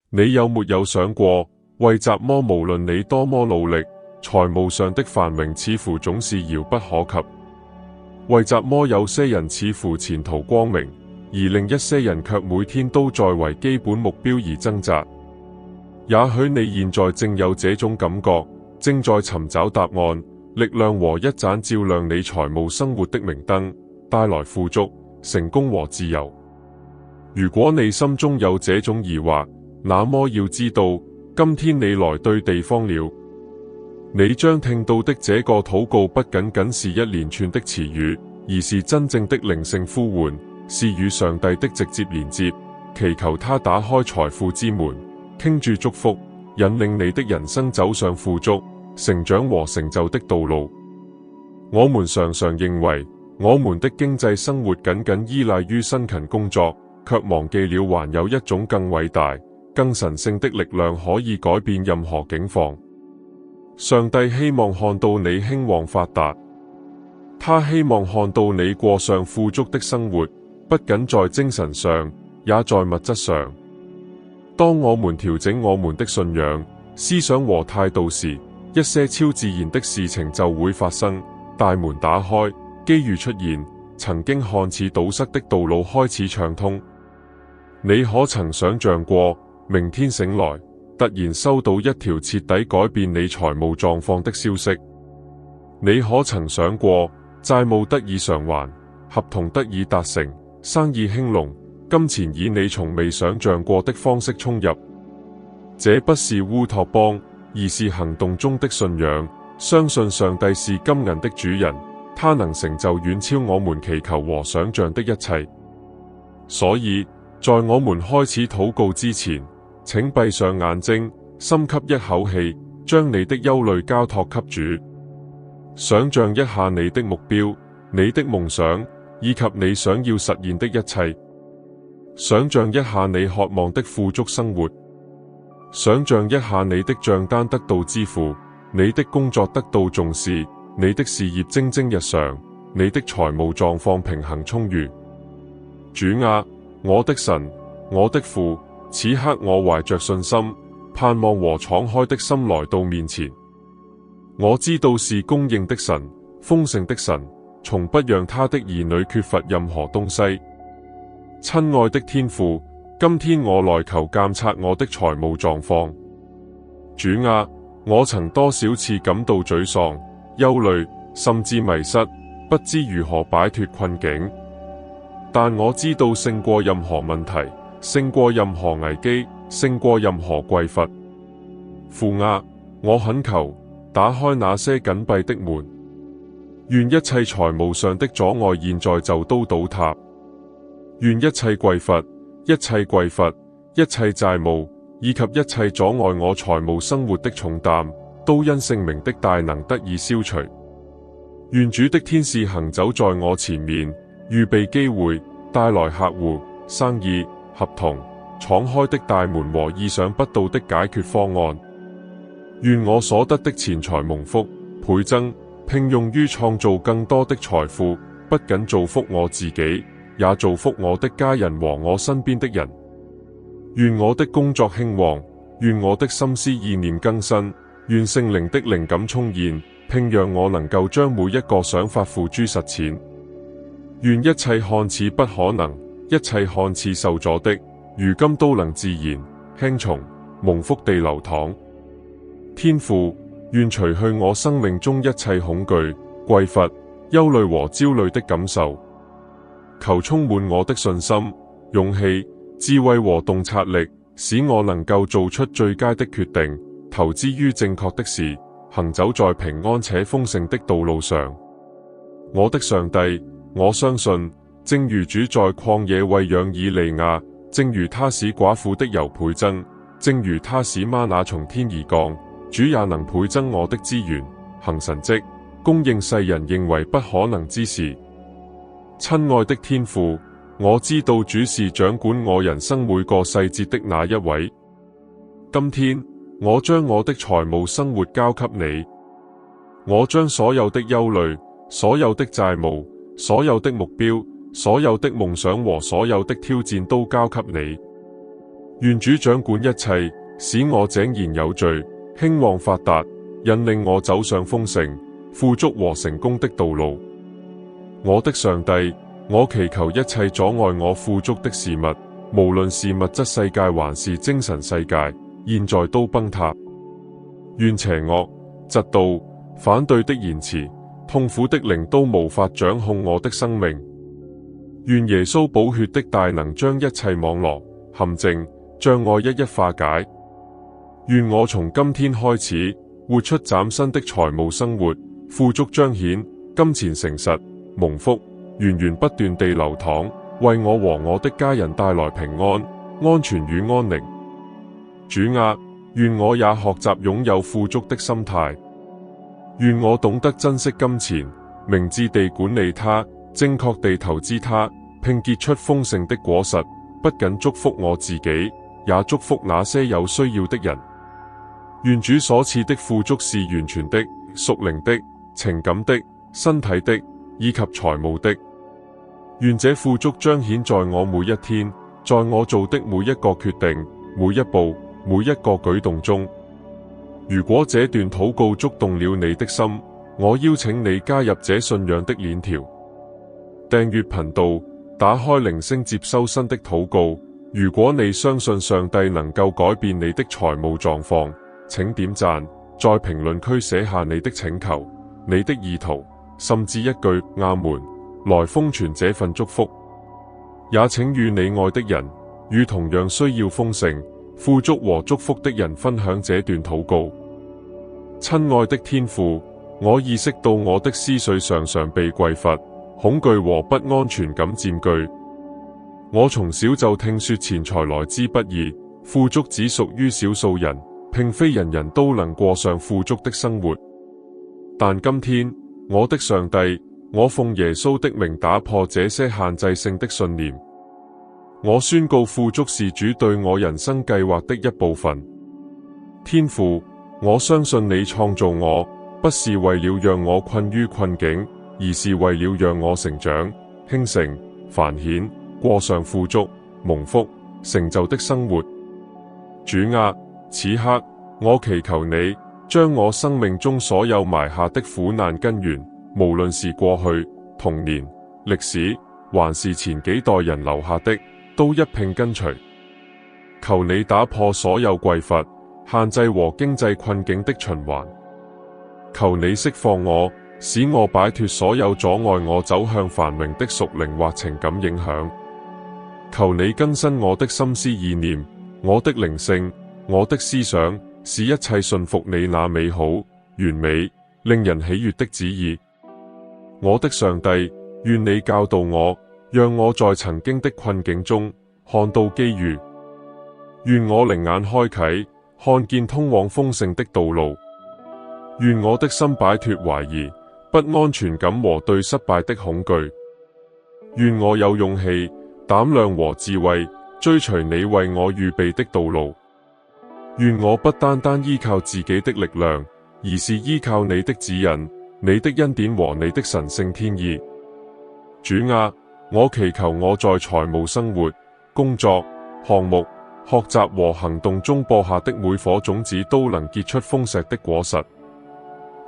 你有沒有想過，為什麼無論你多麼努力，財務上的繁榮似乎總是遙不可及？為什麼有些人似乎前途光明，而另一些人卻每天都在為基本目標而掙扎？也許你現在正有這種感覺，正在尋找答案、力量和一盞照亮你財務生活的明燈，帶來富足、成功和自由。如果你心中有這種疑惑，那麼要知道，今天你來對地方了。你將聽到的這個禱告不僅僅是一連串的詞語，而是真正的靈性呼喚，是與上帝的直接連接，祈求他打開財富之門，傾注祝福，引領你的人生走上富足、成長和成就的道路。我們常常認為，我們的經濟生活僅僅依賴於辛勤工作，卻忘記了還有一種更偉大、更神聖的力量可以改變任何境況。上帝希望看到你興旺發達，他希望看到你過上富足的生活，不僅在精神上，也在物質上。當我們調整我們的信仰、思想和態度時，一些超自然的事情就會發生，大門打開，機遇出現，曾經看似堵塞的道路開始暢通。你可曾想象過，明天醒來，突然收到一條徹底改變你財務狀況的消息？你可曾想過，債務得以償還，合同得以達成，生意興隆，金錢以你從未想象過的方式衝入？這不是烏托邦，而是行動中的信仰，相信上帝是金銀的主人，他能成就遠超我們祈求和想象的一切。所以，在我們開始禱告之前，請閉上眼睛，深吸一口氣，將你的憂慮交託給主。想象一下你的目標、你的夢想，以及你想要實現的一切。想象一下你渴望的富足生活。想象一下你的賬單得到支付，你的工作得到重視，你的事業蒸蒸日上，你的財務狀況平衡充裕。主啊，我的神，我的父，此刻我懷着信心、盼望和敞開的心來到面前。我知道是供應的神，豐盛的神，從不讓他的兒女缺乏任何東西。親愛的天父，今天我來求監察我的財務狀況。主啊，我曾多少次感到沮喪、憂慮，甚至迷失，不知如何擺脫困境。但我知道勝過任何問題，勝過任何危機，勝過任何匱乏。父啊，我懇求打開那些緊閉的門，願一切財務上的阻礙現在就都倒塌，願一切匱乏、一切匱乏、一切債務以及一切阻礙我財務生活的重擔，都因聖名的大能得以消除。願主的天使行走在我前面，預備機會，帶來客戶、生意、合同，敞開的大門和意想不到的解決方案。願我所得的錢財蒙福倍增，聘用於創造更多的財富，不僅造福我自己，也造福我的家人和我身邊的人。願我的工作興旺，願我的心思意念更新，願聖靈的靈感充現，並讓我能夠將每一個想法付諸實踐。願一切看似不可能，一切看似受阻的，如今都能自然、輕鬆、蒙福地流淌。天父，願除去我生命中一切恐懼、匱乏、憂慮和焦慮的感受，求充滿我的信心、勇氣、智慧和洞察力，使我能夠做出最佳的決定，投資於正確的事，行走在平安且豐盛的道路上。我的上帝，我相信，正如主在曠野餵養以利亞，正如他使寡婦的油倍增，正如他使嗎哪從天而降，主也能倍增我的資源，行神蹟，供應世人認為不可能之事。親愛的天父，我知道主是掌管我人生每個細節的那一位。今天，我將我的財務生活交給你，我將所有的憂慮、所有的債務、所有的目標、所有的夢想和所有的挑戰都交給你。願主掌管一切，使我井然有序，興旺發達，引領我走上豐盛、富足和成功的道路。我的上帝，我祈求一切阻礙我富足的事物，無論是物質世界還是精神世界，現在都崩塌。願邪惡、嫉妒、反對的言辭、痛苦的靈都無法掌控我的生命。願耶穌寶血的大能將一切網羅、陷阱、障礙一一化解。願我從今天開始活出嶄新的財務生活，富足彰顯，金錢誠實，蒙福，源源不斷地流淌，為我和我的家人帶來平安、安全與安寧。主啊，願我也學習擁有富足的心態。願我懂得珍惜金錢，明智地管理它，正確地投資它，並結出豐盛的果實，不僅祝福我自己，也祝福那些有需要的人。願主所賜的富足是完全的、屬靈的、情感的、身體的，以及財務的。願這富足彰顯在我每一天，在我做的每一個決定、每一步、每一個舉動中。如果這段禱告觸動了你的心，我邀請你加入這信仰的鏈條，訂閱頻道，打開鈴聲接收新的禱告。如果你相信上帝能夠改變你的財務狀況，請點讚，在評論區寫下你的請求、你的意圖，甚至一句阿門，來封存這份祝福。也請與你愛的人，與同樣需要豐盛、富足和祝福的人分享這段禱告。親愛的天父，我意識到我的思緒常常被匱乏、恐懼和不安全感佔據。我從小就聽說錢財來之不易，富足只屬於少數人，並非人人都能過上富足的生活。但今天，我的上帝，我奉耶穌的名打破這些限制性的信念。我宣告富足是主對我人生計劃的一部分。天父，我相信你創造我，不是為了讓我困於困境，而是為了讓我成長、興盛、繁衍，過上富足、蒙福、成就的生活。主啊，此刻我祈求你將我生命中所有埋下的苦難根源，無論是過去、童年、歷史，還是前幾代人留下的，都一併根除。求你打破所有匱乏、限制和經濟困境的循環。求你釋放我，使我擺脫所有阻礙我走向繁榮的屬靈或情感影響。求你更新我的心思意念，我的靈性，我的思想，使一切順服你那美好、完美、令人喜悅的旨意。我的上帝，願你教導我，讓我在曾經的困境中看到機遇。願我靈眼開啟，看見通往豐盛的道路。願我的心擺脫懷疑、不安全感和對失敗的恐懼。願我有勇氣、膽量和智慧，追隨你為我預備的道路。願我不單單依靠自己的力量，而是依靠你的指引、你的恩典和你的神聖天意。主啊，我祈求我在財務生活、工作、項目、學習和行動中播下的每顆種子都能結出豐碩的果實。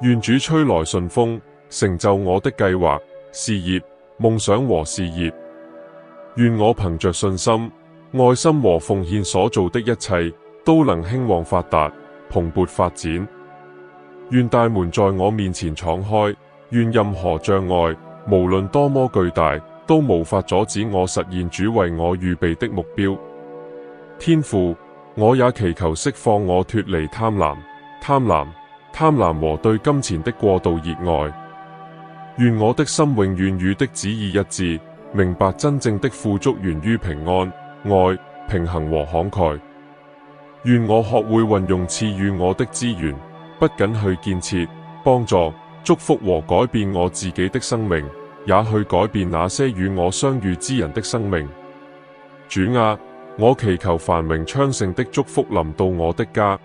願主吹來順風，成就我的計劃、事業、夢想和事業。願我憑着信心、愛心和奉獻所做的一切，都能興旺發達、蓬勃發展。願大門在我面前敞開，願任何障礙，無論多麼巨大，都無法阻止我實現主為我預備的目標。天父，我也祈求釋放我脫離貪婪和對金錢的過度熱愛。願我的心永遠與的旨意一致，明白真正的富足源於平安、愛、平衡和慷慨。願我學會運用賜予我的資源，不僅去建設、幫助、祝福和改變我自己的生命，也去改變那些與我相遇之人的生命。主啊，我祈求繁榮昌盛的祝福臨到我的家。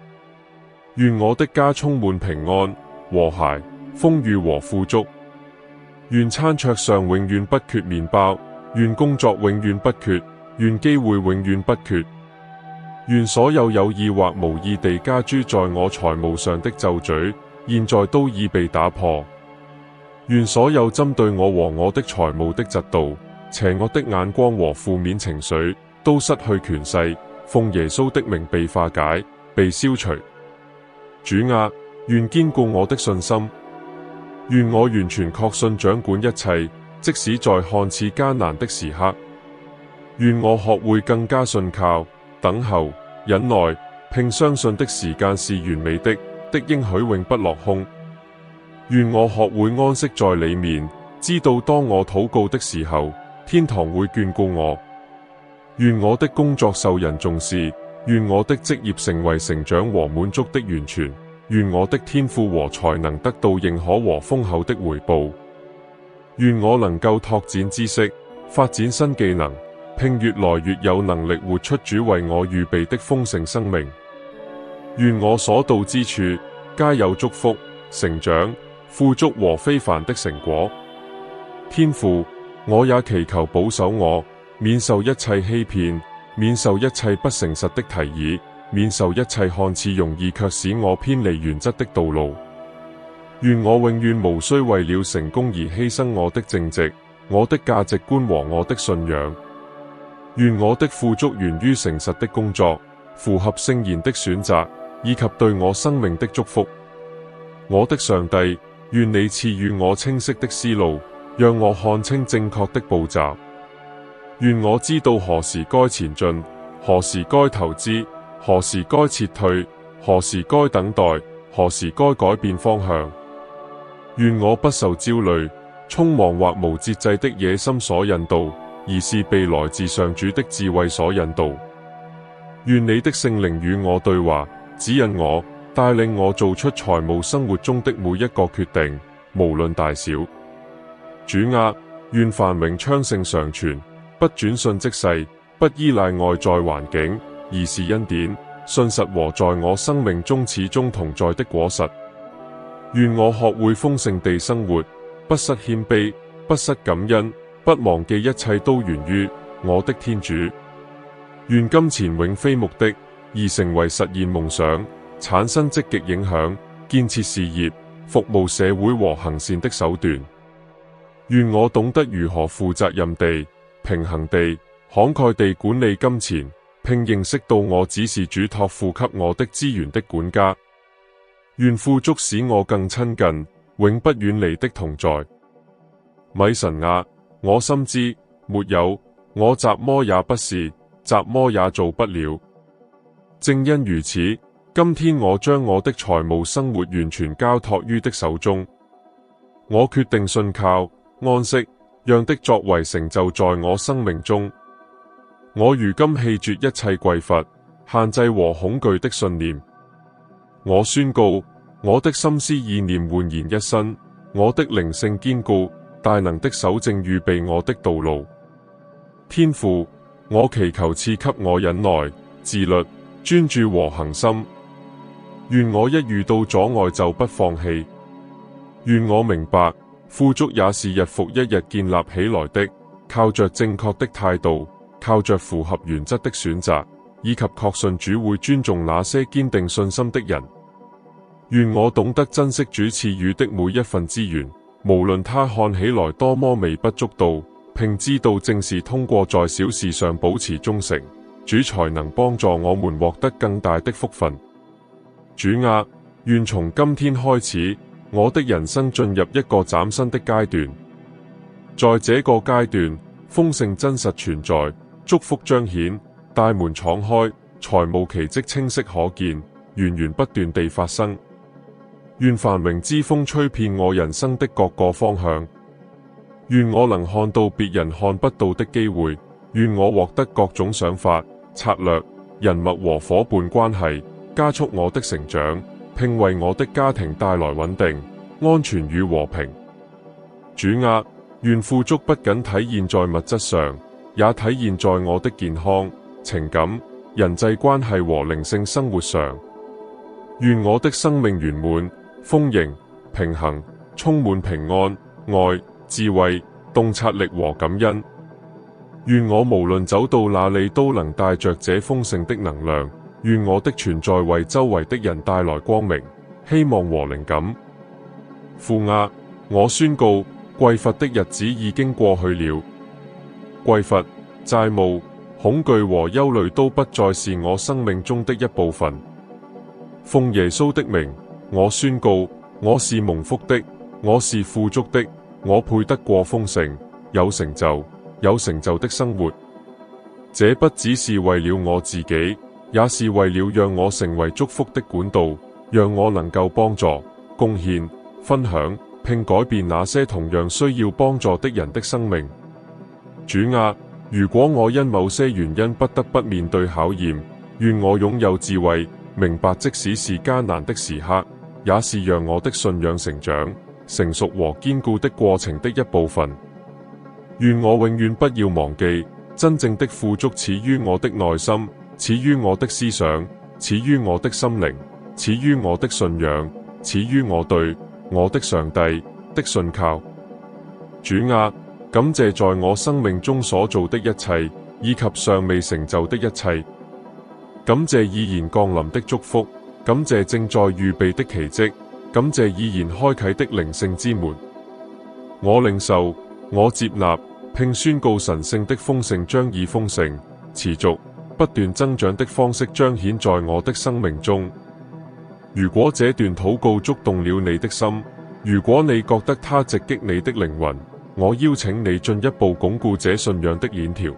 願我的家充滿平安、和諧、豐裕和富足。願餐桌上永遠不缺麵包，願工作永遠不缺，願機會永遠不缺。願所有有意或無意地加諸在我財務上的咒詛，現在都已被打破。願所有針對我和我的財務的嫉妒、邪惡的眼光和負面情緒，都失去權勢，奉耶穌的名被化解、被消除。主啊，願堅固我的信心，願我完全確信掌管一切，即使在看似艱難的時刻。願我學會更加信靠、等候、忍耐，並相信的時間是完美的應許永不落空。願我學會安息在裡面，知道當我禱告的時候，天堂會眷顧我。願我的工作受人重視，願我的職業成為成長和滿足的完全，願我的天賦和才能得到認可和豐厚的回報。願我能夠拓展知識，發展新技能，並越來越有能力活出主為我預備的豐盛生命。願我所到之處皆有祝福、成長、富足和非凡的成果。天父，我也祈求保守我，免受一切欺騙，免受一切不誠實的提議，免受一切看似容易卻使我偏離原則的道路。願我永遠無需為了成功而犧牲我的正直、我的價值觀和我的信仰。願我的富足源於誠實的工作，符合聖言的選擇，以及對我生命的祝福。我的上帝，願你賜予我清晰的思路，讓我看清正確的步驟。願我知道何時該前進，何時該投資，何時該撤退，何時該等待，何時該改變方向。願我不受焦慮、匆忙或無節制的野心所引導，而是被來自上主的智慧所引導。願你的聖靈與我對話，指引我，帶領我做出財務生活中的每一個決定，無論大小。主啊，願繁榮昌盛常存，不轉瞬即逝，不依賴外在環境，而是恩典、信實和在我生命中始終同在的果實。願我學會豐盛地生活，不失謙卑，不失感恩，不忘記一切都源於我的天主。願金錢永非目的，而成為實現夢想、產生積極影響、建設事業、服務社會和行善的手段。願我懂得如何負責任地、平衡地、慷慨地管理金錢，並認識到我只是主託付給我的資源的管家。願富足使我更親近永不遠離的同在。米神啊，我深知沒有我怎麼也不是，怎麼也做不了。正因如此，今天我將我的財務生活完全交託於的手中。我決定信靠、安息，讓的作為成就在我生命中。我如今棄絕一切匱乏、限制和恐懼的信念。我宣告，我的心思意念煥然一新，我的靈性堅固，大能的手正預備我的道路。天父，我祈求賜給我忍耐、自律、專注和恆心。願我一遇到阻礙就不放棄。願我明白，富足也是日復一日建立起來的，靠着正確的態度，靠着符合原則的選擇，以及確信主會尊重那些堅定信心的人。願我懂得珍惜主賜予的每一份資源，無論它看起來多麼微不足道，並知道正是通過在小事上保持忠誠，主才能幫助我們獲得更大的福分。主啊，願從今天開始，我的人生進入一個嶄新的階段。在這個階段，豐盛真實存在，祝福彰顯，大門敞開，財務奇蹟清晰可見，源源不斷地發生。願繁榮之風吹遍我人生的各個方向。願我能看到別人看不到的機會。願我獲得各種想法、策略、人脈和夥伴關係，加速我的成長，並為我的家庭帶來穩定、安全與和平。主啊，願富足不僅體現在物質上，也體現在我的健康、情感、人際關係和靈性生活上。願我的生命圓滿、豐盈、平衡，充滿平安、愛、智慧、洞察力和感恩。願我無論走到哪裏都能帶着這豐盛的能量，願我的存在為周圍的人帶來光明、希望和靈感。父啊，我宣告，匱乏的日子已經過去了，匱乏、債務、恐懼和憂慮都不再是我生命中的一部分。奉耶穌的名，我宣告，我是蒙福的，我是富足的，我配得過豐盛、有成就的生活。這不只是為了我自己，也是為了讓我成為祝福的管道，讓我能夠幫助、貢獻、分享，並改變那些同樣需要幫助的人的生命。主啊，如果我因某些原因不得不面對考驗，願我擁有智慧，明白即使是艱難的時刻，也是讓我的信仰成長、成熟和堅固的過程的一部分。願我永遠不要忘記，真正的富足始於我的內心，始於我的思想，始於我的心靈，始於我的信仰，始於我對我的上帝的信靠。主啊，感謝在我生命中所做的一切，以及尚未成就的一切。感謝已然降臨的祝福，感謝正在預備的奇蹟，感謝已然開啟的靈性之門。我領受，我接納，並宣告神聖的豐盛將以豐盛、持續、不斷增長的方式彰顯在我的生命中。如果這段禱告觸動了你的心，如果你覺得它直擊你的靈魂，我邀請你進一步鞏固這信仰的鏈條。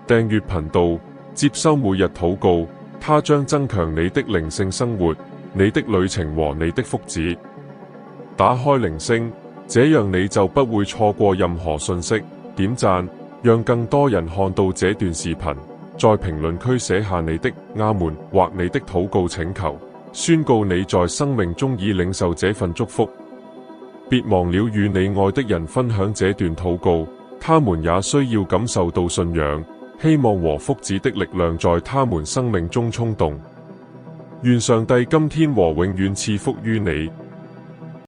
訂閱頻道，接收每日禱告，它將增強你的靈性生活、你的旅程和你的福祉。打開鈴聲，這樣你就不會錯過任何信息。點讚，讓更多人看到這段視頻。在評論區寫下你的阿門或你的禱告請求，宣告你在生命中已領受這份祝福。別忘了與你愛的人分享這段禱告，他們也需要感受到信仰、希望和福祉的力量在他們生命中衝動。願上帝今天和永遠賜福於你。